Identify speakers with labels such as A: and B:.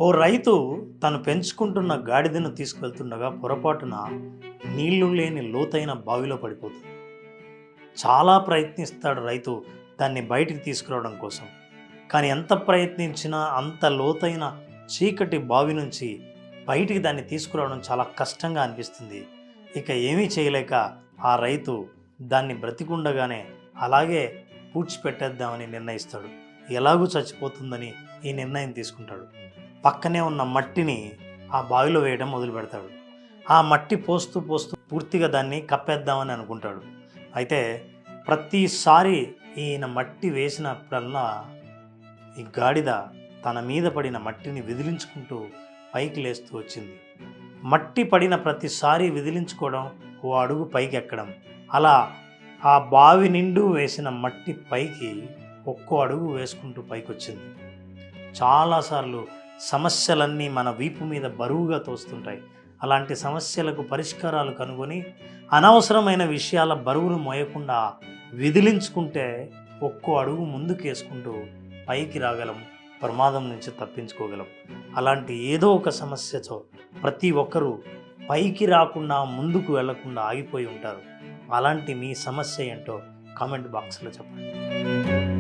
A: ఓ రైతు తను పెంచుకుంటున్న గాడిదను తీసుకువెళ్తుండగా పొరపాటున నీళ్లు లేని లోతైన బావిలో పడిపోతుంది. చాలా ప్రయత్నిస్తాడు రైతు దాన్ని బయటికి తీసుకురావడం కోసం. కానీ ఎంత ప్రయత్నించినా అంత లోతైన చీకటి బావి నుంచి బయటికి దాన్ని తీసుకురావడం చాలా కష్టంగా అనిపిస్తుంది. ఇక ఏమీ చేయలేక ఆ రైతు దాన్ని బ్రతికుండగానే అలాగే పూడ్చిపెట్టేద్దామని నిర్ణయిస్తాడు. ఎలాగూ చచ్చిపోతుందని ఈ నిర్ణయం తీసుకుంటాడు. పక్కనే ఉన్న మట్టిని ఆ బావిలో వేయడం మొదలు పెడతాడు. ఆ మట్టి పోస్తూ పోస్తూ పూర్తిగా దాన్ని కప్పేద్దామని అనుకుంటాడు. అయితే ప్రతిసారి ఈయన మట్టి వేసినప్పుడల్లా ఈ గాడిద తన మీద పడిన మట్టిని విదిలించుకుంటూ పైకి లేస్తూ వచ్చింది. మట్టి పడిన ప్రతిసారి విదిలించుకోవడం, ఓ అడుగు పైకి ఎక్కడం, అలా ఆ బావి నిండు వేసిన మట్టి పైకి ఒక్కో అడుగు వేసుకుంటూ పైకొచ్చింది. చాలాసార్లు సమస్యలన్నీ మన వీపు మీద బరువుగా తోస్తుంటాయి. అలాంటి సమస్యలకు పరిష్కారాలు కనుగొని అనవసరమైన విషయాల బరువును మోయకుండా విదిలించుకుంటే ఒక్కో అడుగు ముందుకు వేసుకుంటూ పైకి రాగలం, ప్రమాదం నుంచి తప్పించుకోగలం. అలాంటి ఏదో ఒక సమస్యతో ప్రతి ఒక్కరూ పైకి రాకుండా ముందుకు వెళ్లకుండా ఆగిపోయి ఉంటారు. అలాంటి మీ సమస్య ఏంటో కామెంట్ బాక్స్లో చెప్పండి.